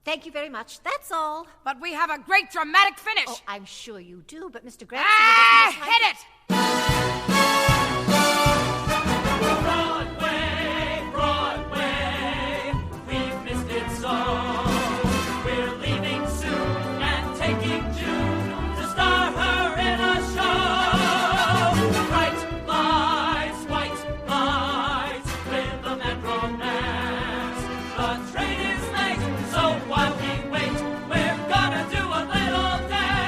Thank you very much. That's all. But we have a great dramatic finish. Oh, I'm sure you do, but Mr. Granson... Hit it! Broadway, Broadway, we've missed it so. We're leaving soon and taking June to star her in a show. Bright lights, white lights, rhythm and romance. The train is late, so while we wait, we're gonna do a little dance.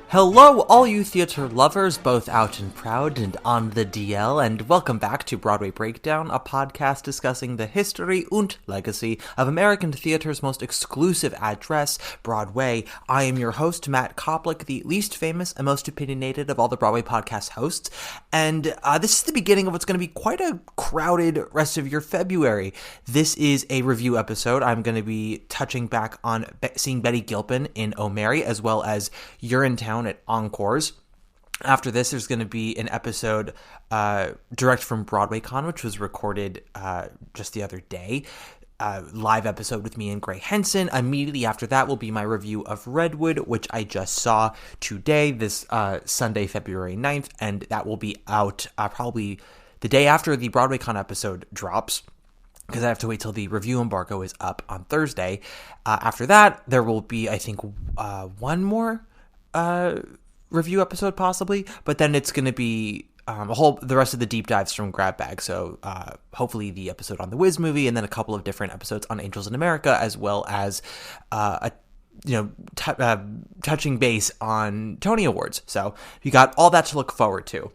Hello, all you theater lovers, both out and proud and on the DL, and welcome back to Broadway Breakdown, a podcast discussing the history and legacy of American theater's most exclusive address, Broadway. I am your host, Matt Koplik, the least famous and most opinionated of all the Broadway podcast hosts, and this is the beginning of what's going to be quite a crowded rest of your February. This is a review episode. I'm going to be touching back on seeing Betty Gilpin in O Mary, as well as URINETOWN at Encores. After this, there's going to be an episode direct from BroadwayCon, which was recorded just the other day. Live episode with me and Gray Henson. Immediately after that will be my review of Redwood, which I just saw today, this Sunday, February 9th, and that will be out probably the day after the BroadwayCon episode drops, because I have to wait till the review embargo is up on Thursday. After that, there will be, I think, one more review episode possibly, but then it's going to be the rest of the deep dives from Grab Bag. So hopefully the episode on the Wiz movie, and then a couple of different episodes on Angels in America, as well as touching base on Tony Awards. So you got all that to look forward to.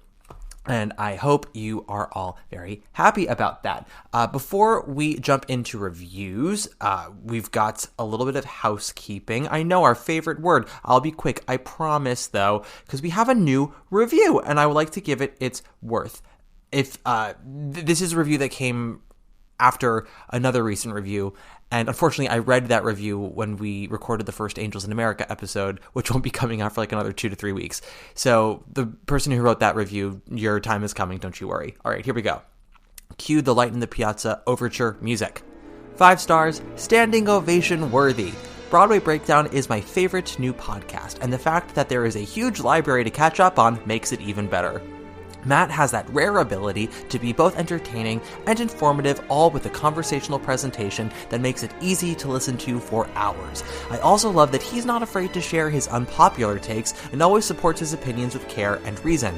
And I hope you are all very happy about that. Before we jump into reviews, we've got a little bit of housekeeping. I know, our favorite word. I'll be quick, I promise, though, because we have a new review, and I would like to give it its worth. If this is a review that came after another recent review, and unfortunately, I read that review when we recorded the first Angels in America episode, which won't be coming out for like another 2 to 3 weeks. So the person who wrote that review, your time is coming, don't you worry. All right, here we go. Cue the Light in the Piazza overture music. 5 stars, standing ovation worthy. Broadway Breakdown is my favorite new podcast, and the fact that there is a huge library to catch up on makes it even better. Matt has that rare ability to be both entertaining and informative, all with a conversational presentation that makes it easy to listen to for hours. I also love that he's not afraid to share his unpopular takes and always supports his opinions with care and reason.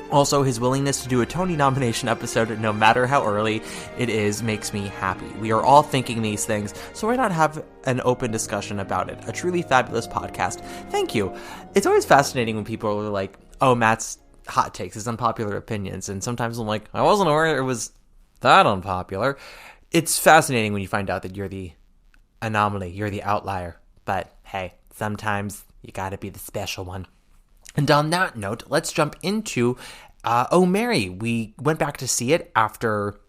Also, his willingness to do a Tony nomination episode, no matter how early it is, makes me happy. We are all thinking these things, so why not have an open discussion about it? A truly fabulous podcast. Thank you. It's always fascinating when people are like, oh, Matt's hot takes, his unpopular opinions, and sometimes I'm like, I wasn't aware it was that unpopular. It's fascinating when you find out that you're the anomaly, you're the outlier, but hey, sometimes you gotta be the special one. And on that note, let's jump into Oh Mary. We went back to see it after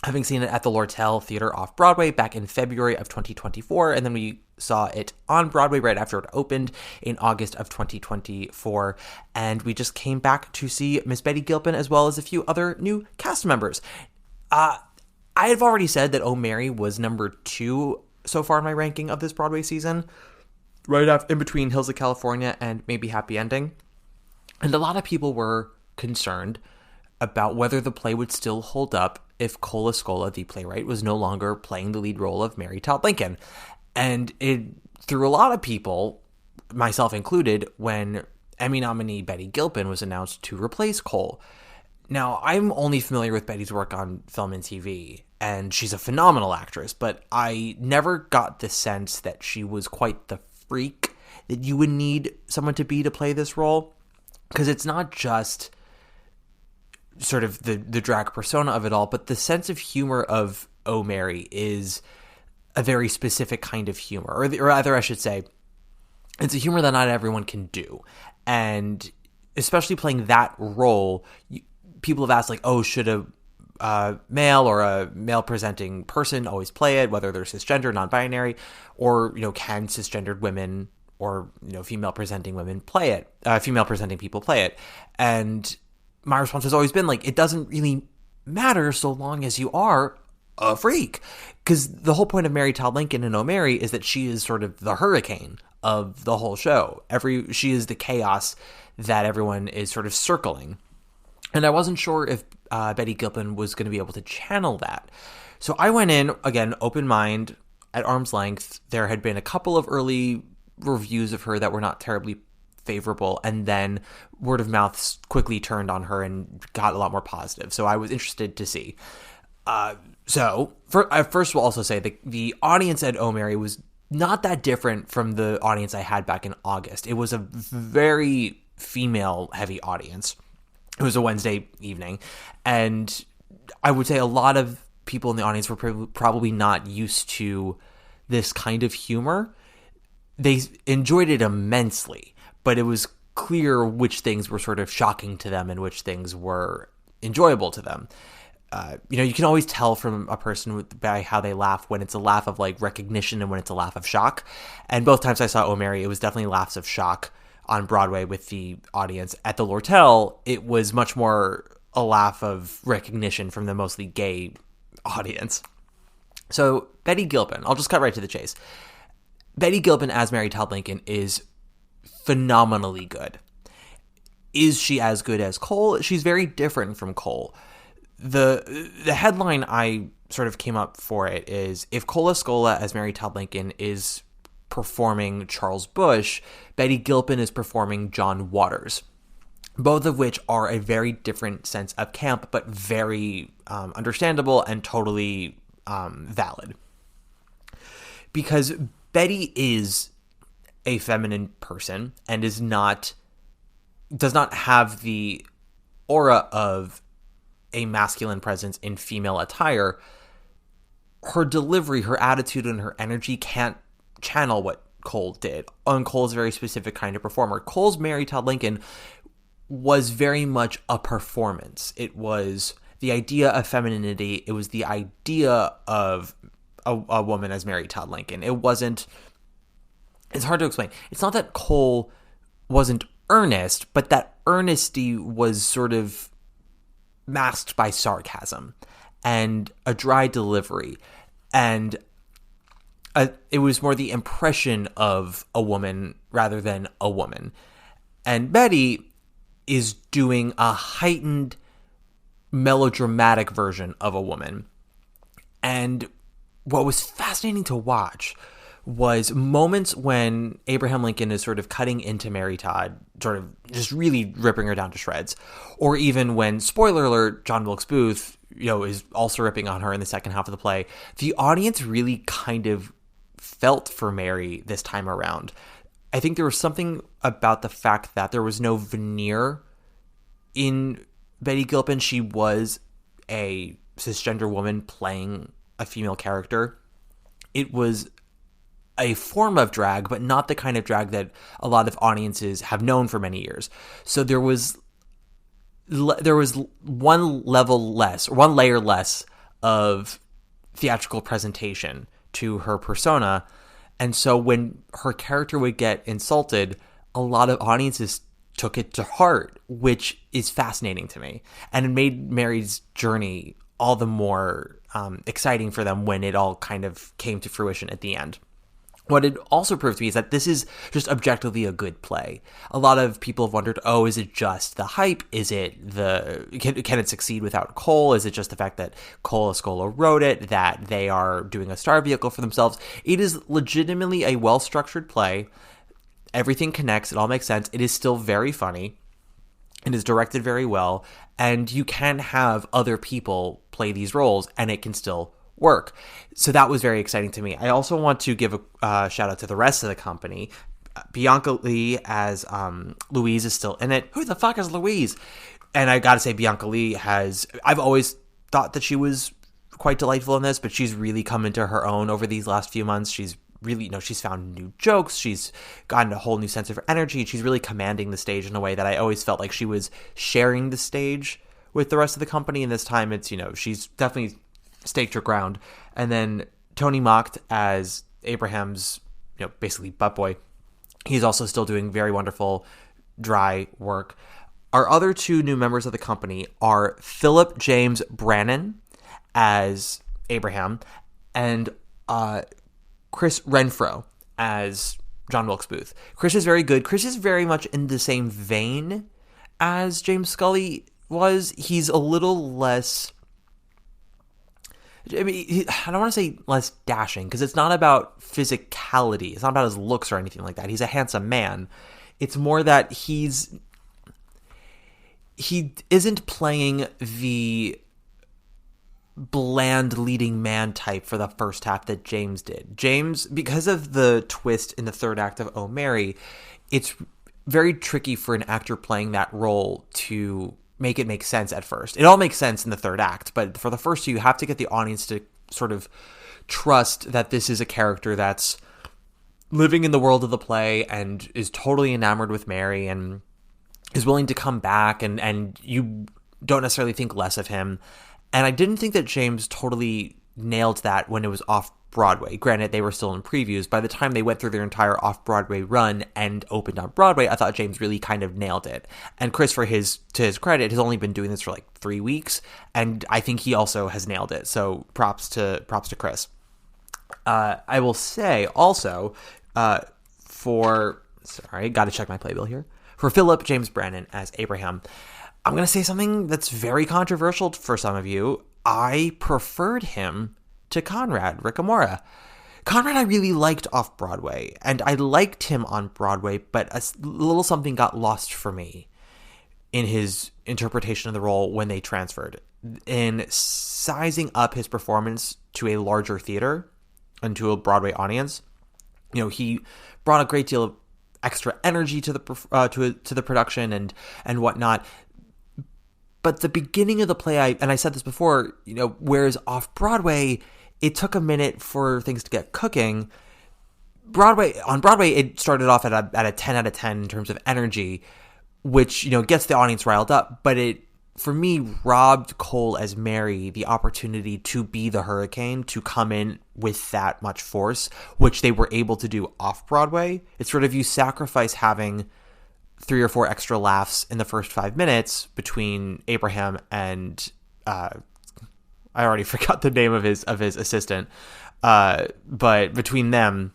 having seen it at the Lortel Theater off-Broadway back in February of 2024, and then we saw it on Broadway right after it opened in August of 2024, and we just came back to see Miss Betty Gilpin as well as a few other new cast members. I have already said that Oh Mary was number 2 so far in my ranking of this Broadway season, right after, in between Hills of California and maybe Happy Ending, and a lot of people were concerned about whether the play would still hold up if Cole Escola, the playwright, was no longer playing the lead role of Mary Todd Lincoln. And it threw a lot of people, myself included, when Emmy nominee Betty Gilpin was announced to replace Cole. Now, I'm only familiar with Betty's work on film and TV, and she's a phenomenal actress, but I never got the sense that she was quite the freak that you would need someone to be to play this role, because it's not just sort of the drag persona of it all, but the sense of humor of Oh Mary is a very specific kind of humor, or rather I should say, it's a humor that not everyone can do. And especially playing that role, people have asked, like, oh, should a male or a male-presenting person always play it, whether they're cisgender, non-binary, or, can cisgendered women or, female-presenting women play it, female-presenting people play it. And my response has always been, like, it doesn't really matter so long as you are a freak. Because the whole point of Mary Todd Lincoln and Oh Mary is that she is sort of the hurricane of the whole show. She is the chaos that everyone is sort of circling. And I wasn't sure if Betty Gilpin was going to be able to channel that. So I went in, again, open mind, at arm's length. There had been a couple of early reviews of her that were not terribly favorable, and then word of mouth quickly turned on her and got a lot more positive. So I was interested to see. I first will also say that the audience at Oh Mary was not that different from the audience I had back in August. It was a very female-heavy audience. It was a Wednesday evening, and I would say a lot of people in the audience were probably not used to this kind of humor. They enjoyed it immensely, but it was clear which things were sort of shocking to them and which things were enjoyable to them. You can always tell from a person by how they laugh when it's a laugh of like recognition and when it's a laugh of shock. And both times I saw Oh Mary, it was definitely laughs of shock on Broadway with the audience. At the Lortel, it was much more a laugh of recognition from the mostly gay audience. So Betty Gilpin, I'll just cut right to the chase. Betty Gilpin as Mary Todd Lincoln is phenomenally good. Is she as good as Cole? She's very different from Cole. The headline I sort of came up for it is, if Cole Escola as Mary Todd Lincoln is performing Charles Busch, Betty Gilpin is performing John Waters. Both of which are a very different sense of camp, but very understandable and totally valid. Because Betty is a feminine person and does not have the aura of a masculine presence in female attire. Her delivery, her attitude, and her energy can't channel what Cole did. And Cole's a very specific kind of performer. Cole's Mary Todd Lincoln was very much a performance. It was the idea of femininity. It was the idea of a woman as Mary Todd Lincoln. It's hard to explain. It's not that Cole wasn't earnest, but that earnesty was sort of masked by sarcasm and a dry delivery. And it was more the impression of a woman rather than a woman. And Betty is doing a heightened melodramatic version of a woman. And what was fascinating to watch was moments when Abraham Lincoln is sort of cutting into Mary Todd, sort of just really ripping her down to shreds. Or even when, spoiler alert, John Wilkes Booth, is also ripping on her in the second half of the play. The audience really kind of felt for Mary this time around. I think there was something about the fact that there was no veneer in Betty Gilpin. She was a cisgender woman playing a female character. It was a form of drag, but not the kind of drag that a lot of audiences have known for many years. So there was one layer less of theatrical presentation to her persona. And so when her character would get insulted, a lot of audiences took it to heart, which is fascinating to me. And it made Mary's journey all the more exciting for them when it all kind of came to fruition at the end. What it also proved to me is that this is just objectively a good play. A lot of people have wondered, is it just the hype? Is it can it succeed without Cole? Is it just the fact that Cole Escola wrote it, that they are doing a star vehicle for themselves? It is legitimately a well-structured play. Everything connects. It all makes sense. It is still very funny. It is directed very well. And you can have other people play these roles and it can still work. So that was very exciting to me. I also want to give a shout out to the rest of the company. Bianca Lee as Louise is still in it. Who the fuck is Louise? And I gotta say, Bianca Lee I've always thought that she was quite delightful in this, but she's really come into her own over these last few months. She's really, she's found new jokes. She's gotten a whole new sense of energy. And she's really commanding the stage in a way that I always felt like she was sharing the stage with the rest of the company. And this time it's, she's definitely staked her ground. And then Tony Mocked as Abraham's, basically butt boy. He's also still doing very wonderful dry work. Our other two new members of the company are Philip James Brannon as Abraham, and Chris Renfro as John Wilkes Booth. Chris is very good. Chris is very much in the same vein as James Scully was. He's a little less... I mean, I don't want to say less dashing, because it's not about physicality. It's not about his looks or anything like that. He's a handsome man. It's more that he isn't playing the bland leading man type for the first half that James did. James, because of the twist in the third act of Oh Mary, it's very tricky for an actor playing that role to make it make sense at first. It all makes sense in the third act, but for the first two, you have to get the audience to sort of trust that this is a character that's living in the world of the play and is totally enamored with Mary and is willing to come back, and you don't necessarily think less of him. And I didn't think that James totally nailed that when it was off-Broadway. Granted, they were still in previews. By the time they went through their entire off-Broadway run and opened on Broadway, I thought James really kind of nailed it. And Chris, to his credit, has only been doing this for like 3 weeks, and I think he also has nailed it. So props to Chris. I will say also, got to check my playbill here. For Philip James Brannon as Abraham, I'm going to say something that's very controversial for some of you. I preferred him to Conrad Ricamora. Conrad I really liked off-Broadway, and I liked him on Broadway, but a little something got lost for me in his interpretation of the role when they transferred. In sizing up his performance to a larger theater and to a Broadway audience, he brought a great deal of extra energy to the production and whatnot. But the beginning of the play, I said this before, whereas off-Broadway, it took a minute for things to get cooking. On Broadway, it started off at a 10 out of 10 in terms of energy, which, gets the audience riled up. But it, for me, robbed Cole as Mary the opportunity to be the hurricane, to come in with that much force, which they were able to do off-Broadway. It's sort of, you sacrifice having 3 or 4 extra laughs in the first 5 minutes between Abraham and I already forgot the name of his assistant, but between them,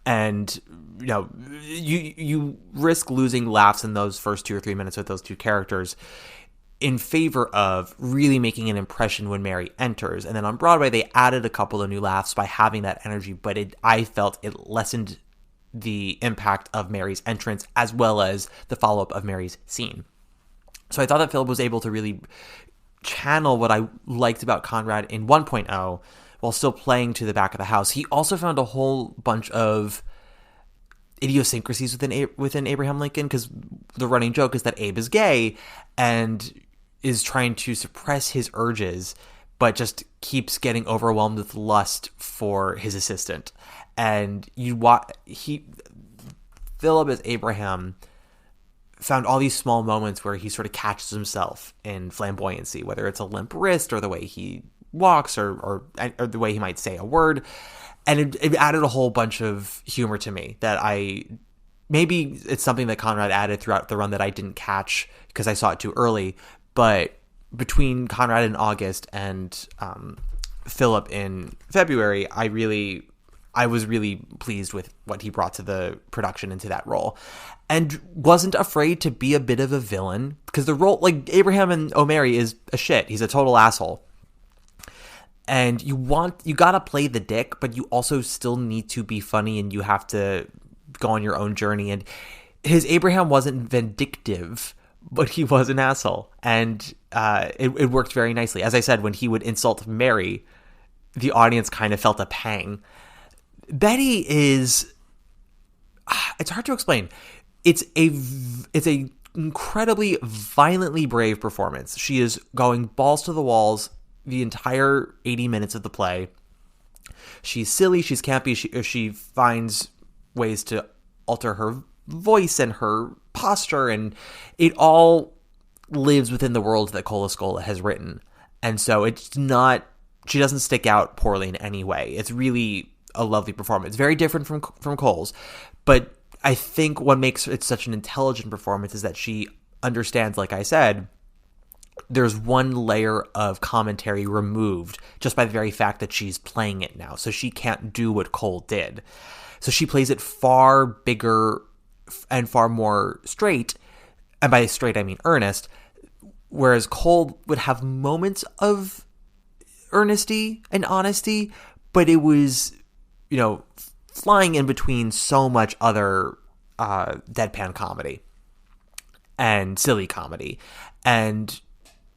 and you risk losing laughs in those first 2 or 3 minutes with those two characters in favor of really making an impression when Mary enters. And then on Broadway, they added a couple of new laughs by having that energy, but I felt it lessened the impact of Mary's entrance as well as the follow-up of Mary's scene. So I thought that Philip was able to really channel what I liked about Conrad in 1.0 while still playing to the back of the house. He also found a whole bunch of idiosyncrasies within Abraham Lincoln, because the running joke is that Abe is gay and is trying to suppress his urges, but just keeps getting overwhelmed with lust for his assistant. And Philip as Abraham found all these small moments where he sort of catches himself in flamboyancy, whether it's a limp wrist or the way he walks or the way he might say a word. And it added a whole bunch of humor to me that maybe it's something that Conrad added throughout the run that I didn't catch because I saw it too early. But between Conrad in August and Philip in February, I was really pleased with what he brought to the production into that role, and wasn't afraid to be a bit of a villain, because the role, like Abraham in O'Mary, is a shit. He's a total asshole. And you gotta play the dick, but you also still need to be funny, and you have to go on your own journey. And his Abraham wasn't vindictive, but he was an asshole. And it worked very nicely. As I said, when he would insult Mary, the audience kind of felt a pang. Betty is, it's hard to explain. It's a incredibly violently brave performance. She is going balls to the walls the entire 80 minutes of the play. She's silly, she's campy, she finds ways to alter her voice and her posture, and it all lives within the world that Cole Escola has written. And so she doesn't stick out poorly in any way. It's really a lovely performance. Very different from Cole's, but I think what makes it such an intelligent performance is that she understands, like I said, there's one layer of commentary removed just by the very fact that she's playing it now. So she can't do what Cole did. So she plays it far bigger and far more straight. And by straight, I mean earnest. Whereas Cole would have moments of earnesty and honesty, but it was, flying in between so much other deadpan comedy and silly comedy. And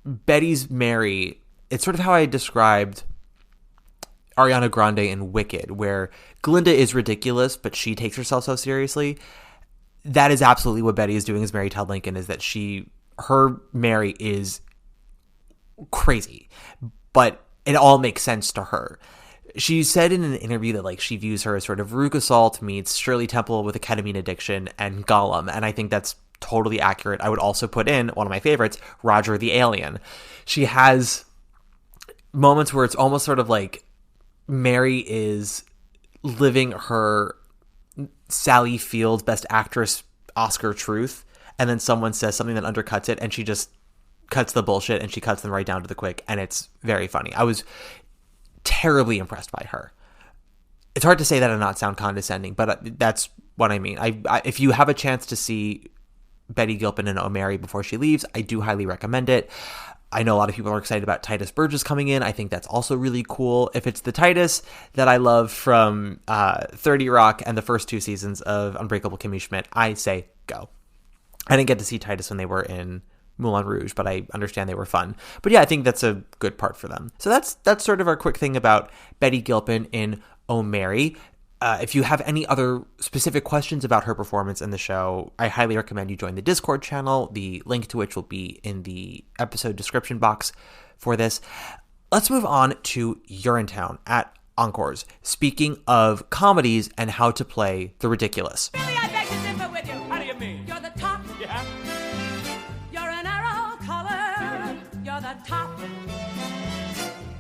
Betty's Mary, it's sort of how I described Ariana Grande in Wicked, where Glinda is ridiculous, but she takes herself so seriously. That is absolutely what Betty is doing as Mary Todd Lincoln, is that her Mary is crazy, but it all makes sense to her. She said in an interview that she views her as sort of Veruca Salt meets Shirley Temple with a ketamine addiction and Gollum, and I think that's totally accurate. I would also put in one of my favorites, Roger the Alien. She has moments where it's almost sort of like Mary is living her Sally Field Best Actress Oscar truth, and then someone says something that undercuts it, and she just cuts the bullshit and she cuts them right down to the quick, and it's very funny. I was terribly impressed by her. It's hard to say that and not sound condescending, but that's what I mean. I if you have a chance to see Betty Gilpin and O'Mary before she leaves, I do highly recommend it. I know a lot of people are excited about Titus Burgess coming in. I think that's also really cool. If it's the Titus that I love from 30 Rock and the first 2 seasons of Unbreakable Kimmy Schmidt, I say go. I didn't get to see Titus when they were in Moulin Rouge, but I understand they were fun. But yeah, I think that's a good part for them. So that's sort of our quick thing about Betty Gilpin in O'Mary. If you have any other specific questions about her performance in the show, I highly recommend you join the Discord channel, the link to which will be in the episode description box for this. Let's move on to URINETOWN at Encores. Speaking of comedies and how to play the ridiculous. Billy, I beg to differ with you. How do you mean? You're the top. Yeah? You're an arrow color. You're the top.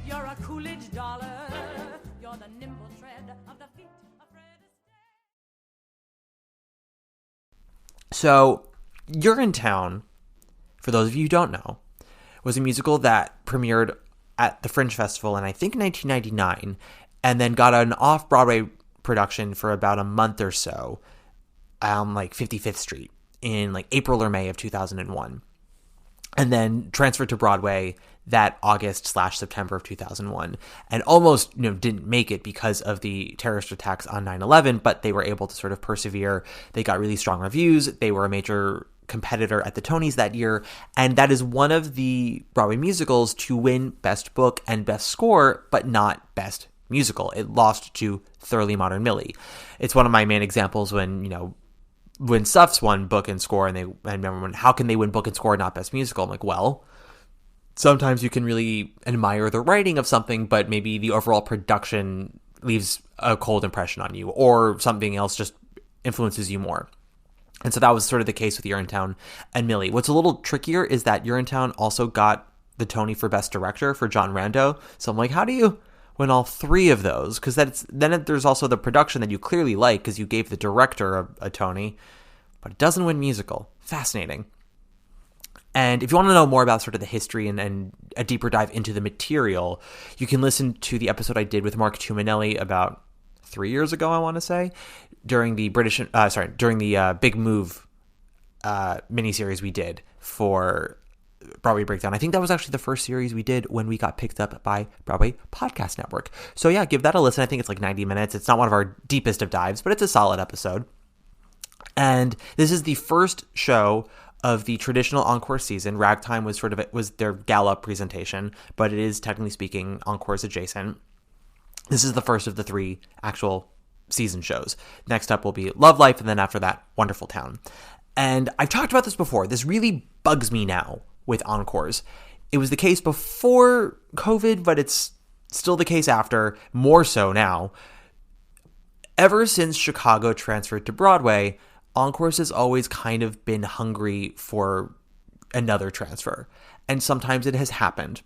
You're a Coolidge dollar. You're the nimble tread of the feet of Fred Astaire. So, URINETOWN, for those of you who don't know, was a musical that premiered at the Fringe Festival in, I think, 1999, and then got an off-Broadway production for about a month or so on, 55th Street in, April or May of 2001. And then transferred to Broadway that August/September of 2001, and almost didn't make it because of the terrorist attacks on 9/11, but they were able to sort of persevere. They got really strong reviews. They were a major competitor at the Tonys that year, and that is one of the Broadway musicals to win Best Book and Best Score, but not Best Musical. It lost to Thoroughly Modern Millie. It's one of my main examples when Suffs won Book and Score, and I remember when, how can they win Book and Score and not Best Musical? I'm like, well, sometimes you can really admire the writing of something, but maybe the overall production leaves a cold impression on you, or something else just influences you more. And so that was sort of the case with URINETOWN and Millie. What's a little trickier is that URINETOWN also got the Tony for Best Director for John Rando. So I'm like, how do you win all 3 of those? Because there's also the production that you clearly like because you gave the director a Tony, but it doesn't win musical. Fascinating. And if you want to know more about sort of the history and a deeper dive into the material, you can listen to the episode I did with Mark Tuminelli about 3 years ago, I want to say, during the Big Move miniseries we did for Broadway Breakdown. I think that was actually the first series we did when we got picked up by Broadway Podcast Network. So yeah, give that a listen. I think it's 90 minutes. It's not one of our deepest of dives, but it's a solid episode. And this is the first show of the traditional Encore season. Ragtime was their gala presentation, but it is technically speaking Encores adjacent. This is the first of the 3 actual season shows. Next up will be Love Life, and then after that, Wonderful Town. And I've talked about this before. This really bugs me now with Encores. It was the case before COVID, but it's still the case after, more so now. Ever since Chicago transferred to Broadway, Encores has always kind of been hungry for another transfer. And sometimes it has happened.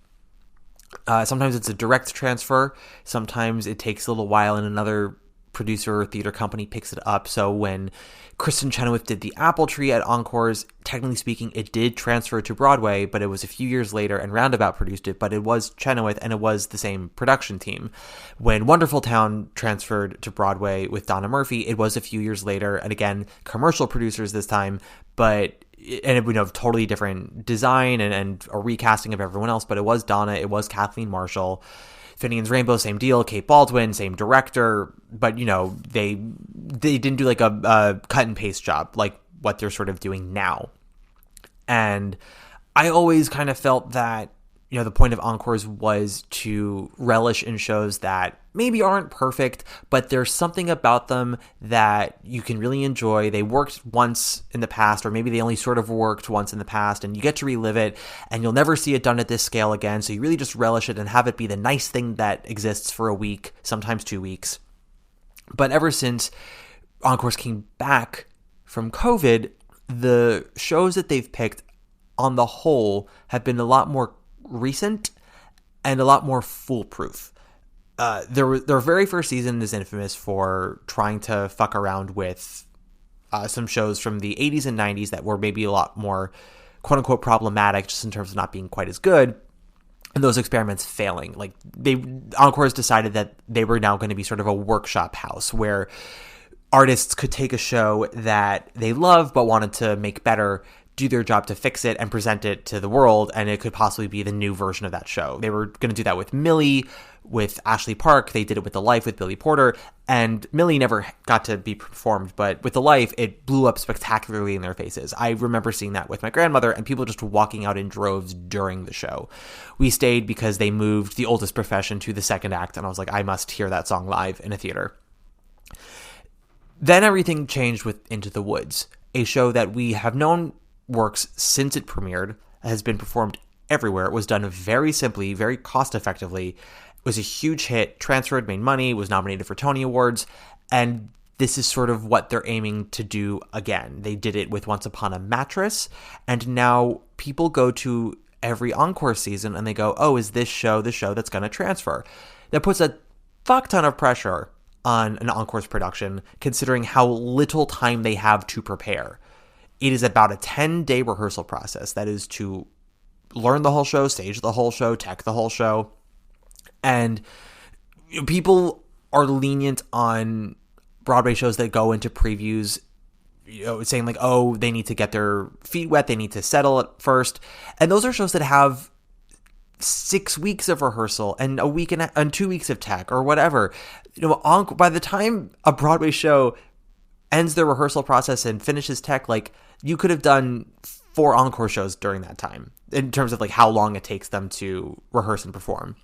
Sometimes it's a direct transfer. Sometimes it takes a little while in another producer or theater company picks it up. So when Kristen Chenoweth did The Apple Tree at Encores, technically speaking, it did transfer to Broadway, but it was a few years later, and Roundabout produced it, but it was Chenoweth, and it was the same production team. When Wonderful Town transferred to Broadway with Donna Murphy, it was a few years later, and again, commercial producers this time, and it would have totally different design and a recasting of everyone else, but it was Donna, it was Kathleen Marshall. Finian's Rainbow, same deal. Kate Baldwin, same director, but they didn't do like a cut and paste job like what they're sort of doing now. And I always kind of felt that the point of Encores was to relish in shows that maybe aren't perfect, but there's something about them that you can really enjoy. They worked once in the past, or maybe they only sort of worked once in the past, and you get to relive it, and you'll never see it done at this scale again. So you really just relish it and have it be the nice thing that exists for a week, sometimes 2 weeks. But ever since Encores came back from COVID, the shows that they've picked on the whole have been a lot more recent and a lot more foolproof. Their very first season is infamous for trying to fuck around with some shows from the 80s and 90s that were maybe a lot more quote-unquote problematic, just in terms of not being quite as good, and those experiments failing. Like, Encores decided that they were now going to be sort of a workshop house where artists could take a show that they love but wanted to make better, do their job to fix it and present it to the world, and it could possibly be the new version of that show. They were going to do that with Millie, with Ashley Park. They did it with The Life with Billy Porter, and Millie never got to be performed, but with The Life, it blew up spectacularly in their faces. I remember seeing that with my grandmother and people just walking out in droves during the show. We stayed because they moved The Oldest Profession to the second act, and I was like, I must hear that song live in a theater. Then everything changed with Into the Woods, a show that we have known works since it premiered, has been performed everywhere. It was done very simply, very cost effectively. It was a huge hit, transferred, made money, was nominated for Tony Awards, and this is sort of what they're aiming to do again. They did it with Once Upon a Mattress, and now people go to every Encore season and they go, oh, is this show the show that's going to transfer? That puts a fuck ton of pressure on an Encore's production, considering how little time they have to prepare. It is about a 10-day rehearsal process. That is to learn the whole show, stage the whole show, tech the whole show. And people are lenient on Broadway shows that go into previews, saying like, oh, they need to get their feet wet, they need to settle it first. And those are shows that have 6 weeks of rehearsal and a week and 2 weeks of tech or whatever. By the time a Broadway show ends their rehearsal process and finishes tech, like, you could have done 4 Encore shows during that time in terms of like how long it takes them to rehearse and perform.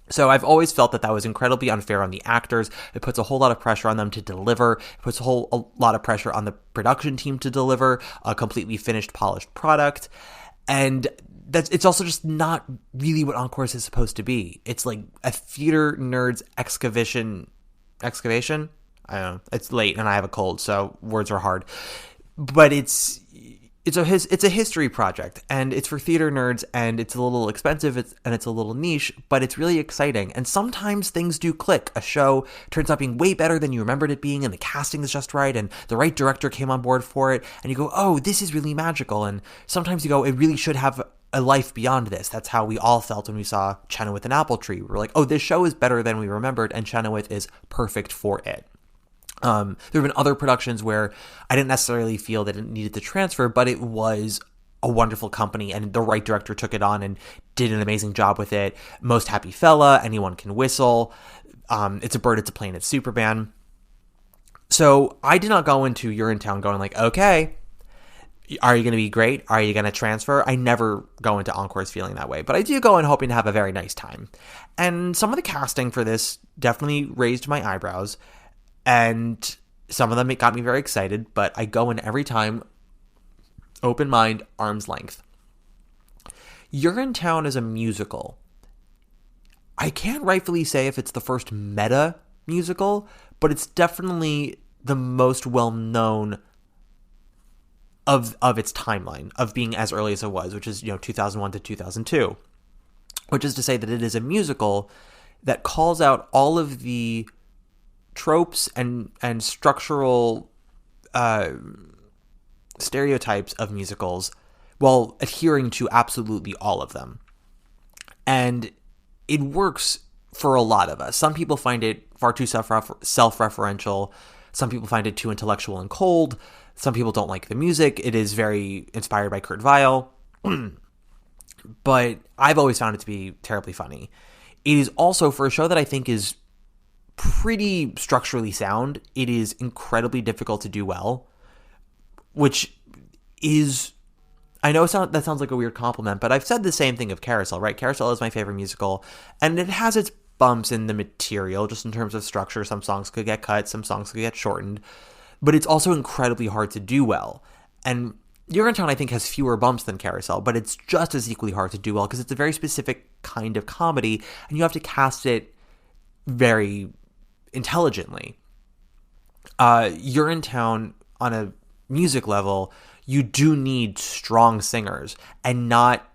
So I've always felt that was incredibly unfair on the actors. It puts a whole lot of pressure on them to deliver. It puts a lot of pressure on the production team to deliver a completely finished, polished product. And it's also just not really what Encores is supposed to be. It's like a theater nerd's excavation? I don't know. It's late and I have a cold, so words are hard. But it's a history project, and it's for theater nerds, and it's a little expensive, and it's a little niche, but it's really exciting. And sometimes things do click. A show turns out being way better than you remembered it being, and the casting is just right, and the right director came on board for it, and you go, oh, this is really magical. And sometimes you go, it really should have a life beyond this. That's how we all felt when we saw Chenoweth and Apple Tree. We're like, oh, this show is better than we remembered, and Chenoweth is perfect for it. There have been other productions where I didn't necessarily feel that it needed to transfer, but it was a wonderful company, and the right director took it on and did an amazing job with it. Most Happy Fella, Anyone Can Whistle, It's a Bird, It's a Plane, It's Superman. So I did not go into URINETOWN going like, okay, are you going to be great? Are you going to transfer? I never go into Encores feeling that way, but I do go in hoping to have a very nice time. And some of the casting for this definitely raised my eyebrows, and some of them got me very excited, but I go in every time open mind, arm's length. URINETOWN is a musical. I can't rightfully say if it's the first meta musical, but it's definitely the most well-known of its timeline, of being as early as it was, which is 2001 to 2002. Which is to say that it is a musical that calls out all of the tropes and structural stereotypes of musicals while adhering to absolutely all of them. And it works for a lot of us. Some people find it far too self-referential. Some people find it too intellectual and cold. Some people don't like the music. It is very inspired by Kurt Weill. But I've always found it to be terribly funny. It is also, for a show that I think is pretty structurally sound, it is incredibly difficult to do well, which is, I know that sounds like a weird compliment, but I've said the same thing of Carousel, right? Carousel is my favorite musical, and it has its bumps in the material, just in terms of structure. Some songs could get cut, some songs could get shortened, but it's also incredibly hard to do well. And URINETOWN, I think, has fewer bumps than Carousel, but it's just as equally hard to do well because it's a very specific kind of comedy, and you have to cast it very intelligently. URINETOWN, on a music level, you do need strong singers and not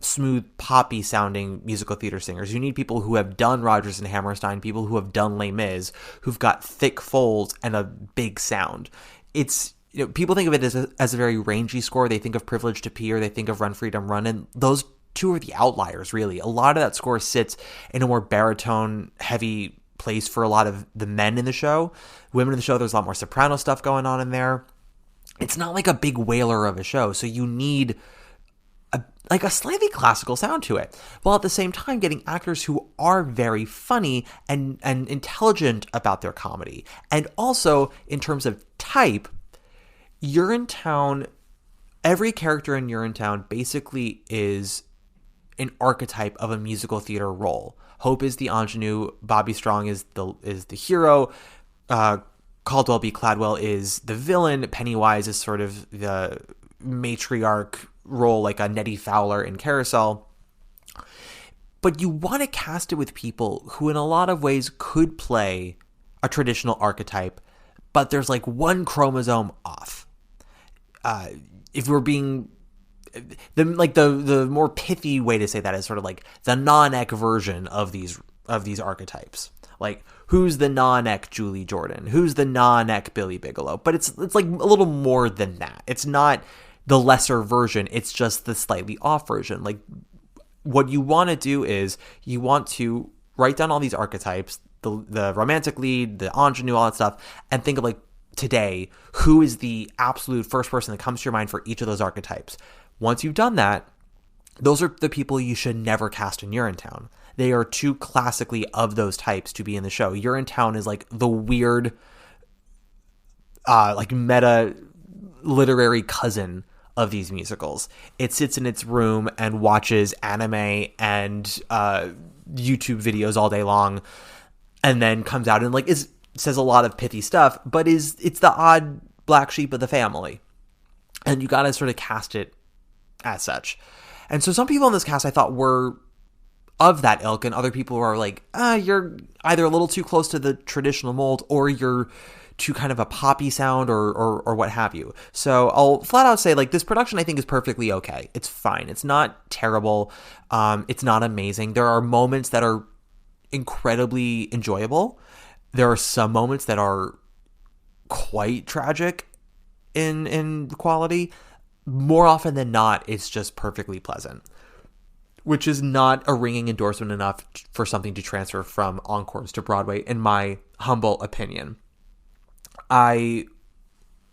smooth poppy sounding musical theater singers. You need people who have done Rodgers and Hammerstein, people who have done Les Mis, who've got thick folds and a big sound. It's, people think of it as a very rangy score. They think of Privilege to Pee, or they think of Run Freedom Run, and those two are the outliers, really. A lot of that score sits in a more baritone heavy place for a lot of the men in the show. Women in the show, there's a lot more soprano stuff going on in there. It's not like a big wailer of a show, so you need a slightly classical sound to it, while at the same time getting actors who are very funny and intelligent about their comedy. And also, in terms of type, URINETOWN, every character in URINETOWN basically is an archetype of a musical theater role. Hope is the ingenue, Bobby Strong is the hero, Caldwell B. Cladwell is the villain, Pennywise is sort of the matriarch role, like a Nettie Fowler in Carousel. But you want to cast it with people who in a lot of ways could play a traditional archetype, but there's like one chromosome off. If we're being the more pithy way to say that is sort of like the non-Eck version of these archetypes. Like, who's the non-Eck Julie Jordan? Who's the non-Eck Billy Bigelow? But it's like a little more than that. It's not the lesser version. It's just the slightly off version. Like, what you want to do is you want to write down all these archetypes, the romantic lead, the ingenue, all that stuff, and think of, like, today, who is the absolute first person that comes to your mind for each of those archetypes. Once you've done that, those are the people you should never cast in URINETOWN. They are too classically of those types to be in the show. URINETOWN is like the weird, like meta literary cousin of these musicals. It sits in its room and watches anime and YouTube videos all day long, and then comes out and says a lot of pithy stuff, but it's the odd black sheep of the family. And you got to sort of cast it as such. And so some people in this cast I thought were of that ilk, and other people are like, you're either a little too close to the traditional mold, or you're too kind of a poppy sound, or what have you. So I'll flat out say, like, this production I think is perfectly okay. It's fine. It's not terrible. It's not amazing. There are moments that are incredibly enjoyable. There are some moments that are quite tragic in quality. More often than not, it's just perfectly pleasant, which is not a ringing endorsement enough for something to transfer from Encores to Broadway, in my humble opinion. I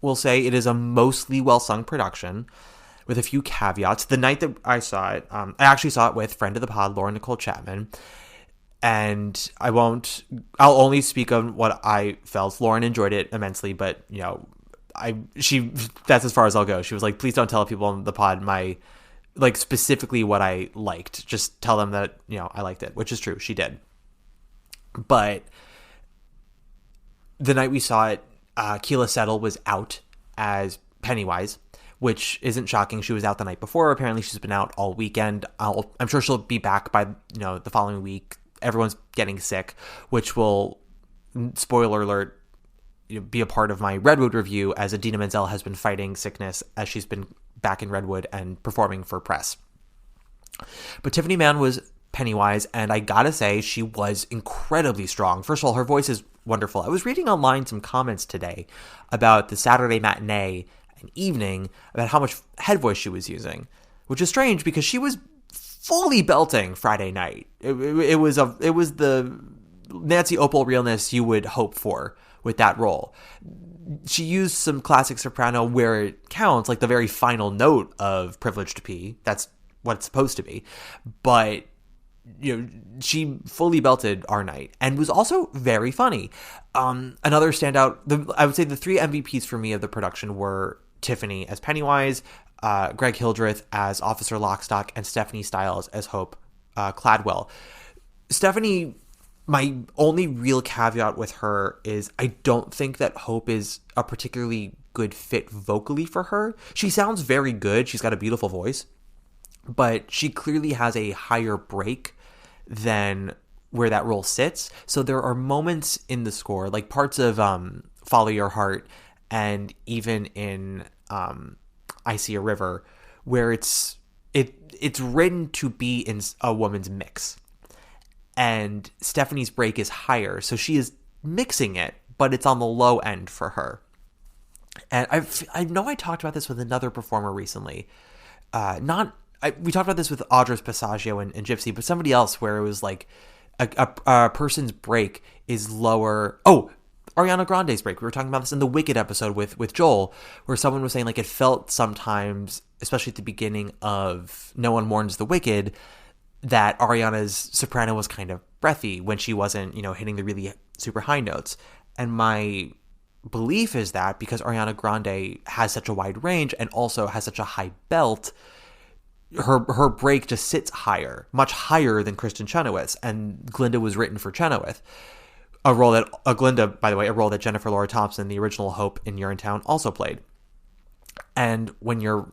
will say it is a mostly well-sung production with a few caveats. The night that I saw it, I actually saw it with friend of the pod, Laura Nicole Chapman, and I'll only speak on what I felt. Lauren enjoyed it immensely, but, that's as far as I'll go. She was like, please don't tell people on the pod specifically what I liked. Just tell them that, I liked it, which is true. She did. But the night we saw it, Keela Settle was out as Pennywise, which isn't shocking. She was out the night before. Apparently she's been out all weekend. I'm sure she'll be back by, the following week. Everyone's getting sick, which will, spoiler alert, be a part of my Redwood review, as Idina Menzel has been fighting sickness as she's been back in Redwood and performing for press. But Tiffany Mann was Pennywise, and I gotta say, she was incredibly strong. First of all, her voice is wonderful. I was reading online some comments today about the Saturday matinee and evening about how much head voice she was using, which is strange because she was fully belting Friday night. It was the Nancy Opal realness you would hope for with that role. She used some classic soprano where it counts, like the very final note of Privileged to P. That's what it's supposed to be. But, she fully belted our night and was also very funny. Another standout, I would say the 3 MVPs for me of the production were Tiffany as Pennywise, Greg Hildreth as Officer Lockstock, and Stephanie Styles as Hope Cladwell. Stephanie, my only real caveat with her is I don't think that Hope is a particularly good fit vocally for her. She sounds very good. She's got a beautiful voice, but she clearly has a higher break than where that role sits. So there are moments in the score, like parts of Follow Your Heart and even in I See a River, where it's written to be in a woman's mix. And Stephanie's break is higher, so she is mixing it, but it's on the low end for her. And I know I talked about this with another performer recently. We talked about this with Audra Passaggio and Gypsy, but somebody else where it was like a person's break is lower. Oh, Ariana Grande's break. We were talking about this in the Wicked episode with Joel, where someone was saying like it felt sometimes, especially at the beginning of No One Mourns the Wicked, that Ariana's soprano was kind of breathy when she wasn't, hitting the really super high notes. And my belief is that because Ariana Grande has such a wide range and also has such a high belt, her break just sits higher, much higher than Kristen Chenoweth's. And Glinda was written for Chenoweth. Glinda, by the way, a role that Jennifer Laura Thompson, the original Hope in URINETOWN, also played. And when your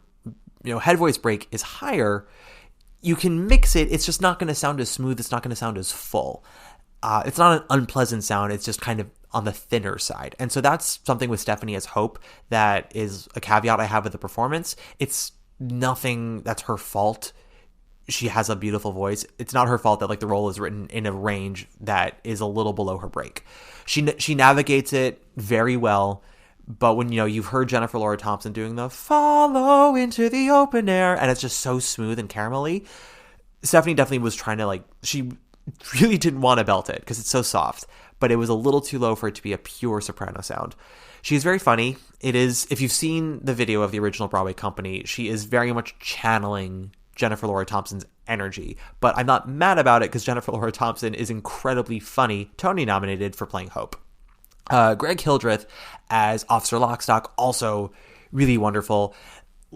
head voice break is higher, you can mix it. It's just not going to sound as smooth. It's not going to sound as full. It's not an unpleasant sound. It's just kind of on the thinner side. And so that's something with Stephanie as Hope that is a caveat I have with the performance. It's nothing that's her fault. She has a beautiful voice. It's not her fault that like the role is written in a range that is a little below her break. She navigates it very well. But when, you've heard Jennifer Laura Thompson doing the follow into the open air, and it's just so smooth and caramelly, Stephanie definitely was trying to, she really didn't want to belt it because it's so soft, but it was a little too low for it to be a pure soprano sound. She's very funny. It is, if you've seen the video of the original Broadway company, she is very much channeling Jennifer Laura Thompson's energy. But I'm not mad about it because Jennifer Laura Thompson is incredibly funny, Tony nominated for playing Hope. Greg Hildreth as Officer Lockstock, also really wonderful.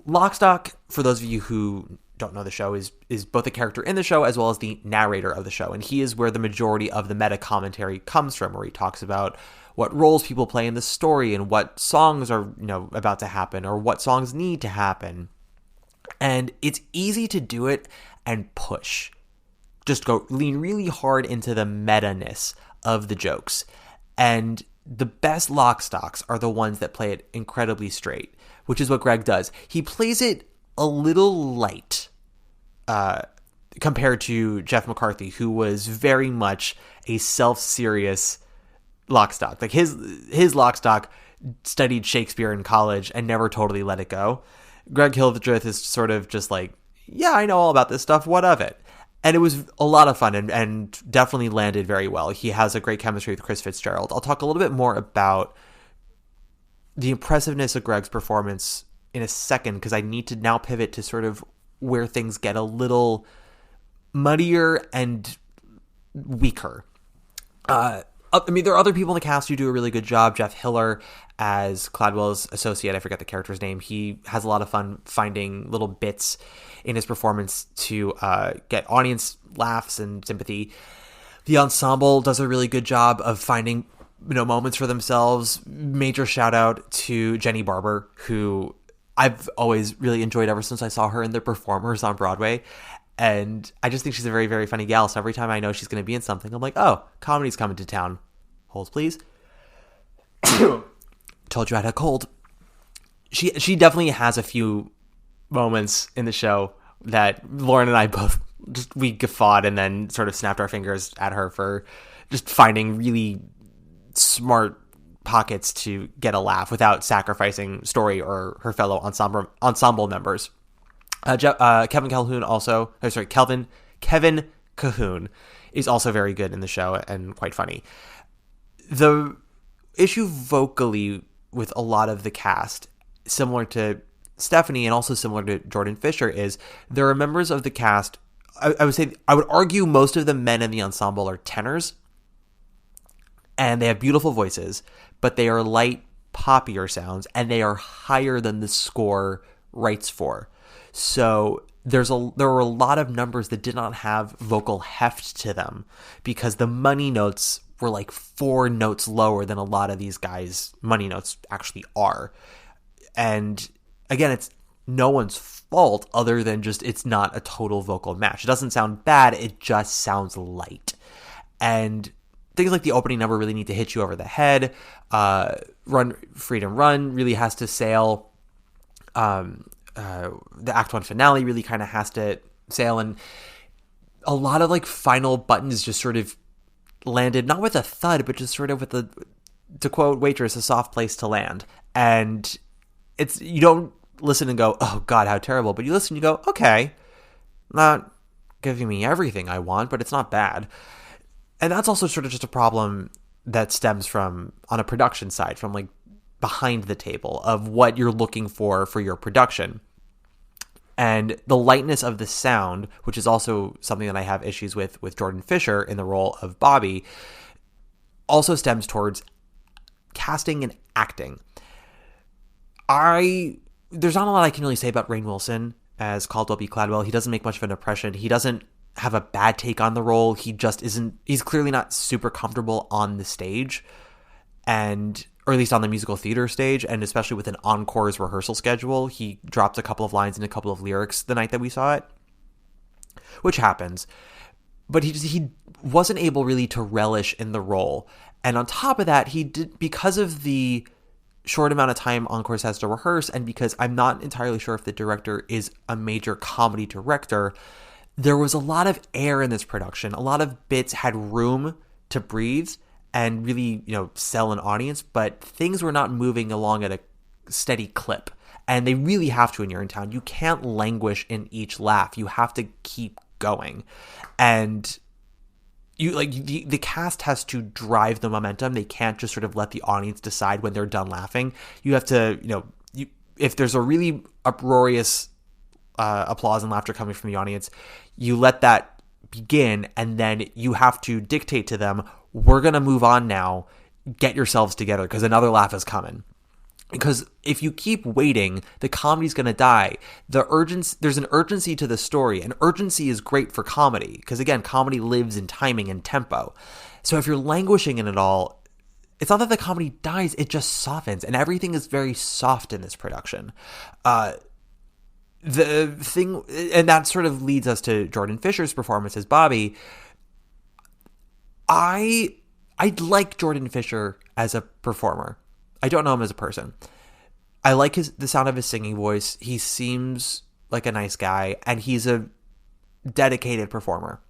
Lockstock, for those of you who don't know the show, is both a character in the show as well as the narrator of the show. And he is where the majority of the meta commentary comes from, where he talks about what roles people play in the story and what songs are, about to happen or what songs need to happen. And it's easy to do it and push. Just lean really hard into the meta-ness of the jokes. And the best Lockstocks are the ones that play it incredibly straight, which is what Greg does. He plays it a little light compared to Jeff McCarthy, who was very much a self-serious Lockstock. Like his Lockstock studied Shakespeare in college and never totally let it go. Greg Hildreth is sort of just like, yeah, I know all about this stuff. What of it? And it was a lot of fun and definitely landed very well. He has a great chemistry with Chris Fitzgerald. I'll talk a little bit more about the impressiveness of Greg's performance in a second because I need to now pivot to sort of where things get a little muddier and weaker. There are other people in the cast who do a really good job. Jeff Hiller as Cladwell's associate, I forget the character's name. He has a lot of fun finding little bits in his performance to get audience laughs and sympathy. The ensemble does a really good job of finding moments for themselves. Major shout out to Jenny Barber, who I've always really enjoyed ever since I saw her in The Performers on Broadway. And I just think she's a very, very funny gal. So every time I know she's going to be in something, I'm like, oh, comedy's coming to town. Hold, please. Told you I had a cold. She definitely has a few moments in the show that Lauren and I both we guffawed and then sort of snapped our fingers at her for just finding really smart pockets to get a laugh without sacrificing story or her fellow ensemble members. Kevin Cahoon is also very good in the show and quite funny. The issue vocally with a lot of the cast, similar to Stephanie and also similar to Jordan Fisher, is there are members of the cast, I would argue most of the men in the ensemble are tenors, and they have beautiful voices, but they are light, poppier sounds, and they are higher than the score writes for. So there were a lot of numbers that did not have vocal heft to them because the money notes were like 4 notes lower than a lot of these guys' money notes actually are. And again, it's no one's fault other than just it's not a total vocal match. It doesn't sound bad, it just sounds light. And things like the opening number really need to hit you over the head. Run, Freedom Run really has to sail. The Act 1 finale really kind of has to sail. And a lot of like final buttons just sort of landed, not with a thud, but just sort of with to quote Waitress, a soft place to land. And you don't listen and go, oh God, how terrible. But you listen and you go, okay, not giving me everything I want, but it's not bad. And that's also sort of just a problem that stems from, on a production side, from like behind the table of what you're looking for your production. And the lightness of the sound, which is also something that I have issues with Jordan Fisher in the role of Bobby, also stems towards casting and acting. There's not a lot I can really say about Rainn Wilson as Caldwell B. Cladwell. He doesn't make much of an impression. He doesn't have a bad take on the role. He just he's clearly not super comfortable on the stage, or at least on the musical theater stage, and especially with an Encores rehearsal schedule. He dropped a couple of lines and a couple of lyrics the night that we saw it, which happens. But he wasn't able really to relish in the role. And on top of that, he did, because of the short amount of time Encores has to rehearse, and because I'm not entirely sure if the director is a major comedy director, there was a lot of air in this production. A lot of bits had room to breathe and really, sell an audience, but things were not moving along at a steady clip. And they really have to in URINETOWN. You can't languish in each laugh. You have to keep going. And the cast has to drive the momentum. They can't just sort of let the audience decide when they're done laughing. You have to, if there's a really uproarious applause and laughter coming from the audience, you let that begin, and then you have to dictate to them, we're going to move on now, get yourselves together, because another laugh is coming. Because if you keep waiting, the comedy's going to die. There's an urgency to the story, and urgency is great for comedy, because again, comedy lives in timing and tempo. So if you're languishing in it all, it's not that the comedy dies, it just softens, and everything is very soft in this production. The thing, and that sort of leads us to Jordan Fisher's performance as Bobby. I like Jordan Fisher as a performer. I don't know him as a person. I like the sound of his singing voice. He seems like a nice guy, and he's a dedicated performer.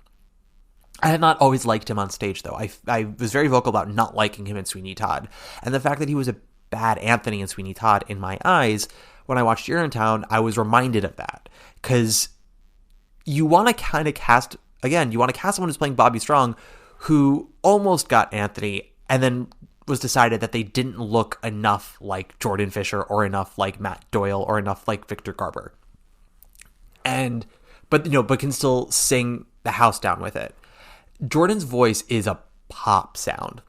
I had not always liked him on stage, though. I was very vocal about not liking him in Sweeney Todd. And the fact that he was a bad Anthony in Sweeney Todd, in my eyes, when I watched URINETOWN, I was reminded of that. Because you want to kind of cast someone who's playing Bobby Strong, who almost got Anthony, and then was decided that they didn't look enough like Jordan Fisher, or enough like Matt Doyle, or enough like Victor Garber. But can still sing the house down with it. Jordan's voice is a pop sound,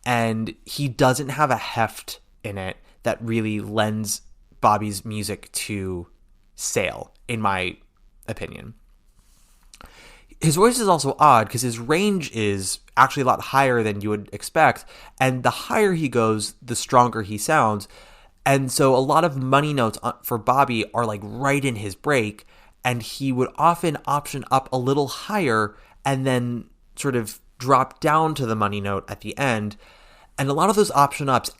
and he doesn't have a heft in it that really lends Bobby's music to sail, in my opinion. His voice is also odd because his range is actually a lot higher than you would expect, and the higher he goes, the stronger he sounds. And so a lot of money notes for Bobby are like right in his break, and he would often option up a little higher and then sort of drop down to the money note at the end. And a lot of those option ups,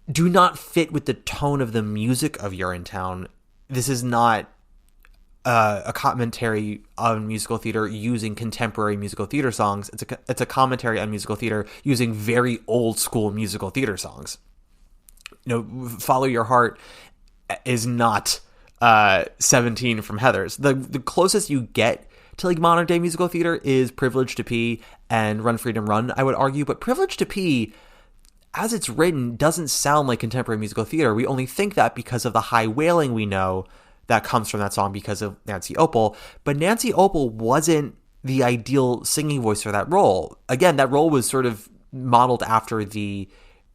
do not fit with the tone of the music of URINETOWN. This is not a commentary on musical theater using contemporary musical theater songs. It's a commentary on musical theater using very old school musical theater songs. Follow Your Heart is not 17 from Heathers. The closest you get to like modern day musical theater is Privilege to Pee and Run Freedom Run, I would argue. But Privilege to Pee, as it's written, doesn't sound like contemporary musical theater. We only think that because of the high wailing we know that comes from that song because of Nancy Opel. But Nancy Opel wasn't the ideal singing voice for that role. Again, that role was sort of modeled after the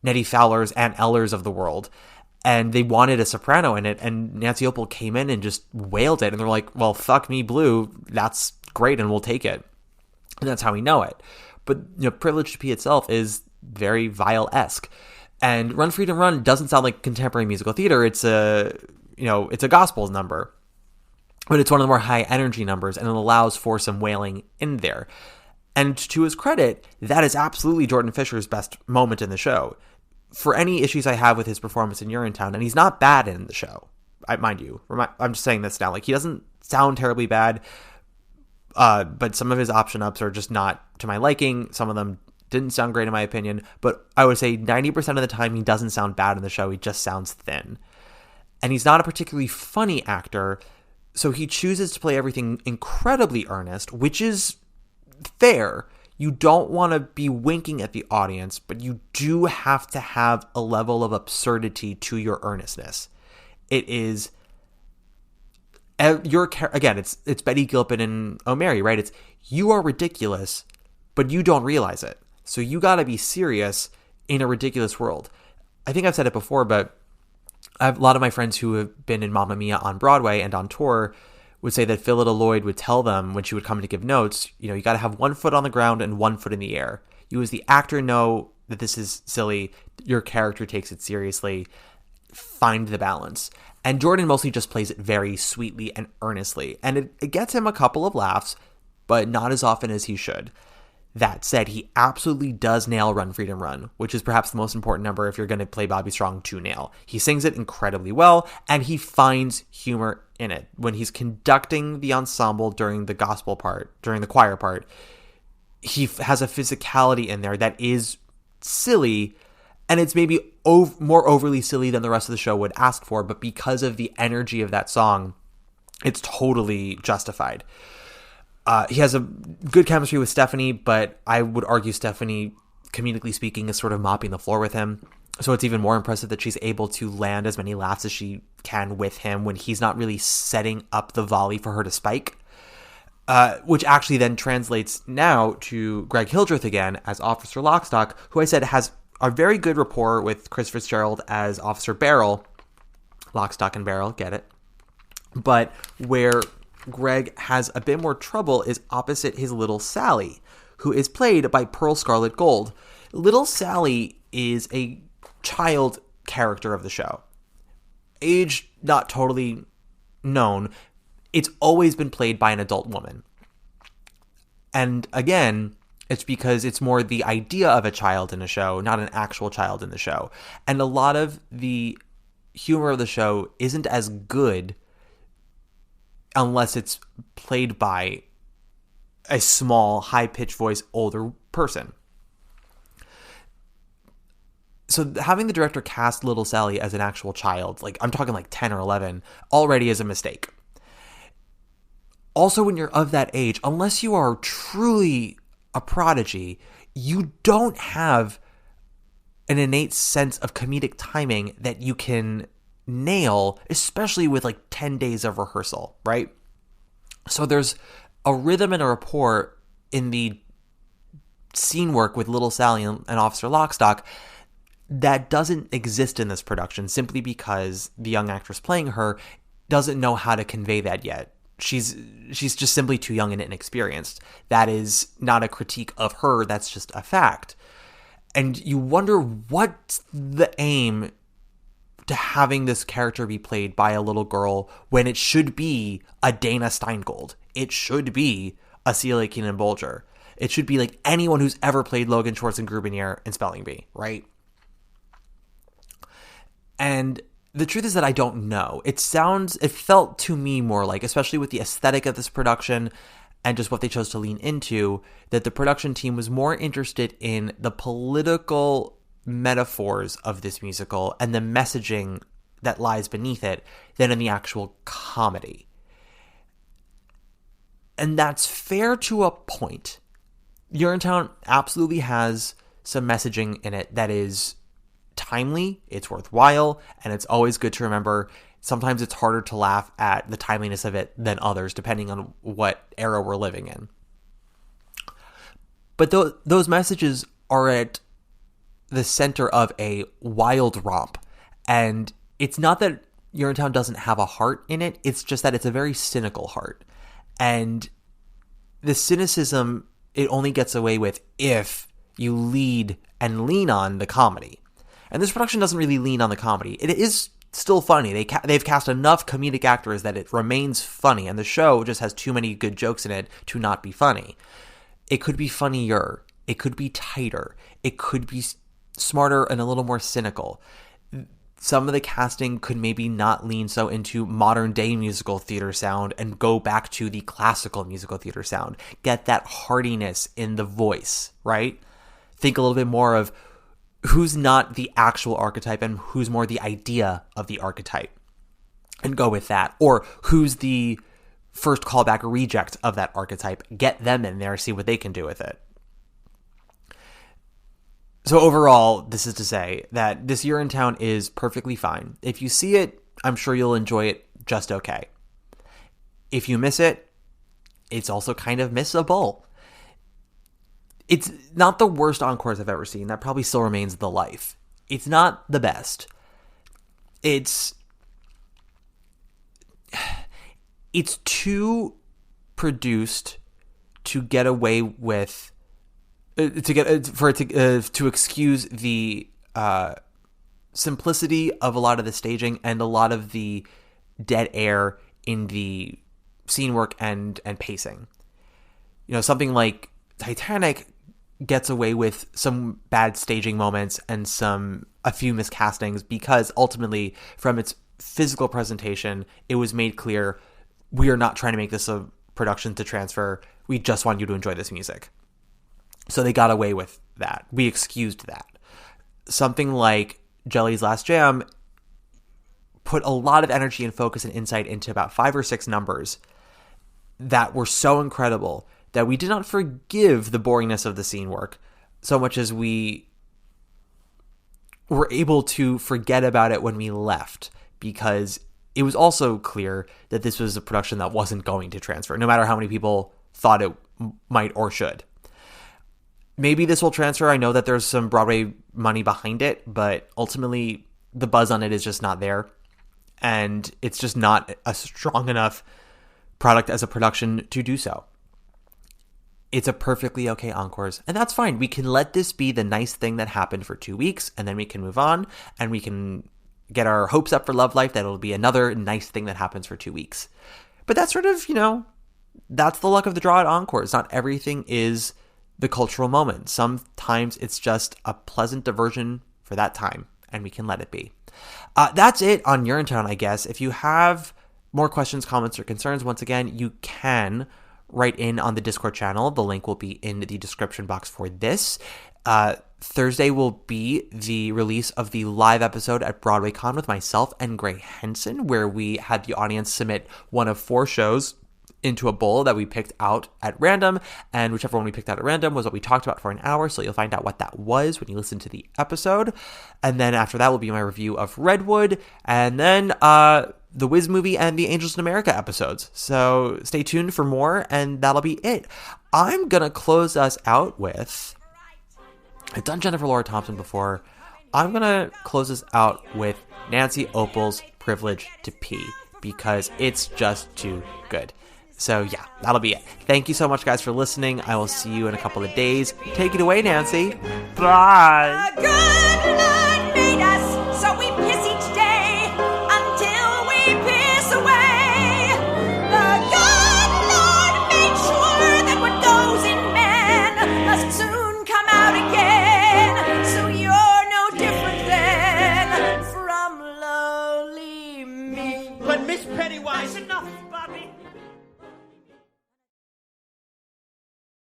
Nettie Fowlers and Ellers of the world. And they wanted a soprano in it. And Nancy Opel came in and just wailed it. And they're like, well, fuck me blue. That's great. And we'll take it. And that's how we know it. But, Privilege to Pee itself is very Vile-esque. And Run Freedom Run doesn't sound like contemporary musical theater. It's a gospel number, but it's one of the more high energy numbers, and it allows for some wailing in there. And to his credit, that is absolutely Jordan Fisher's best moment in the show. For any issues I have with his performance in URINETOWN, and he's not bad in the show, mind you. I'm just saying this now. Like, he doesn't sound terribly bad, but some of his option ups are just not to my liking. Some of them didn't sound great in my opinion, but I would say 90% of the time he doesn't sound bad in the show. He just sounds thin. And he's not a particularly funny actor, so he chooses to play everything incredibly earnest, which is fair. You don't want to be winking at the audience, but you do have to have a level of absurdity to your earnestness. It is again, it's Betty Gilpin and O'Mary, right? It's you are ridiculous, but you don't realize it. So you got to be serious in a ridiculous world. I think I've said it before, but I have a lot of my friends who have been in Mamma Mia on Broadway and on tour would say that Phyllida Lloyd would tell them when she would come to give notes, you got to have 1 foot on the ground and 1 foot in the air. You as the actor know that this is silly. Your character takes it seriously. Find the balance. And Jordan mostly just plays it very sweetly and earnestly. And it gets him a couple of laughs, but not as often as he should. That said, he absolutely does nail Run Freedom Run, which is perhaps the most important number if you're going to play Bobby Strong to nail. He sings it incredibly well, and he finds humor in it. When he's conducting the ensemble during the gospel part, during the choir part, he has a physicality in there that is silly, and it's maybe more overly silly than the rest of the show would ask for, but because of the energy of that song, it's totally justified. He has a good chemistry with Stephanie, but I would argue Stephanie, comedically speaking, is sort of mopping the floor with him. So it's even more impressive that she's able to land as many laughs as she can with him when he's not really setting up the volley for her to spike. Which actually then translates now to Greg Hildreth again as Officer Lockstock, who I said has a very good rapport with Chris Fitzgerald as Officer Barrel. Lockstock and Barrel, get it? But where Greg has a bit more trouble is opposite his little Sally, who is played by Pearl Scarlett Gold. Little Sally is a child character of the show. Age not totally known. It's always been played by an adult woman. And again, it's because it's more the idea of a child in a show, not an actual child in the show. And a lot of the humor of the show isn't as good unless it's played by a small, high-pitched voice, older person. So having the director cast Little Sally as an actual child, like I'm talking like 10 or 11, already is a mistake. Also, when you're of that age, unless you are truly a prodigy, you don't have an innate sense of comedic timing that you can nail, especially with like 10 days of rehearsal, right? So there's a rhythm and a rapport in the scene work with Little Sally and Officer Lockstock that doesn't exist in this production simply because the young actress playing her doesn't know how to convey that yet. She's just simply too young and inexperienced. That is not a critique of her, that's just a fact. And you wonder what's the aim to having this character be played by a little girl when it should be a Dana Steingold. It should be a Celia Keenan Bolger. It should be like anyone who's ever played Logan Schwartz and Grubinier in Spelling Bee, right? And the truth is that I don't know. It felt to me more like, especially with the aesthetic of this production and just what they chose to lean into, that the production team was more interested in the political metaphors of this musical and the messaging that lies beneath it than in the actual comedy. And that's fair to a point. URINETOWN absolutely has some messaging in it that is timely, it's worthwhile, and it's always good to remember. Sometimes it's harder to laugh at the timeliness of it than others, depending on what era we're living in. But those messages are at the center of a wild romp. And it's not that URINETOWN doesn't have a heart in it, it's just that it's a very cynical heart. And the cynicism, it only gets away with if you lead and lean on the comedy. And this production doesn't really lean on the comedy. It is still funny. They've cast enough comedic actors that it remains funny, and the show just has too many good jokes in it to not be funny. It could be funnier. It could be tighter. It could be smarter and a little more cynical. Some of the casting could maybe not lean so into modern day musical theater sound and go back to the classical musical theater sound. Get that heartiness in the voice, right? Think a little bit more of who's not the actual archetype and who's more the idea of the archetype, and go with that. Or who's the first callback reject of that archetype. Get them in there, see what they can do with it. So overall, this is to say that this URINETOWN is perfectly fine. If you see it, I'm sure you'll enjoy it just okay. If you miss it, it's also kind of missable. It's not the worst Encores I've ever seen. That probably still remains the life. It's not the best. It's too produced to get away with, to excuse the simplicity of a lot of the staging and a lot of the dead air in the scene work and pacing. You know, something like Titanic gets away with some bad staging moments and a few miscastings because ultimately, from its physical presentation, it was made clear we are not trying to make this a production to transfer. We just want you to enjoy this music. So they got away with that. We excused that. Something like Jelly's Last Jam put a lot of energy and focus and insight into about 5 or 6 numbers that were so incredible that we did not forgive the boringness of the scene work so much as we were able to forget about it when we left, because it was also clear that this was a production that wasn't going to transfer, no matter how many people thought it might or should. Maybe this will transfer. I know that there's some Broadway money behind it, but ultimately the buzz on it is just not there. And it's just not a strong enough product as a production to do so. It's a perfectly okay Encores, and that's fine. We can let this be the nice thing that happened for 2 weeks, and then we can move on, and we can get our hopes up for Love Life that it'll be another nice thing that happens for 2 weeks. But that's sort of, that's the luck of the draw at Encores. Not everything is the cultural moment. Sometimes it's just a pleasant diversion for that time, and we can let it be. That's it on URINETOWN, I guess. If you have more questions, comments, or concerns, once again, you can write in on the Discord channel. The link will be in the description box for this. Thursday will be the release of the live episode at BroadwayCon with myself and Gray Henson, where we had the audience submit one of 4 shows into a bowl that we picked out at random, and whichever one we picked out at random was what we talked about for an hour, so you'll find out what that was when you listen to the episode. And then after that will be my review of Redwood, and then the Wiz movie and the Angels in America episodes. So stay tuned for more, and that'll be it. I'm gonna close us out with, I've done Jennifer Laura Thompson before. I'm gonna close us out with Nancy Opal's Privilege to Pee, because it's just too good. So yeah, that'll be it. Thank you so much, guys, for listening. I will see you in a couple of days. Take it away, Nancy. Bye. A good Lord made us, so we piss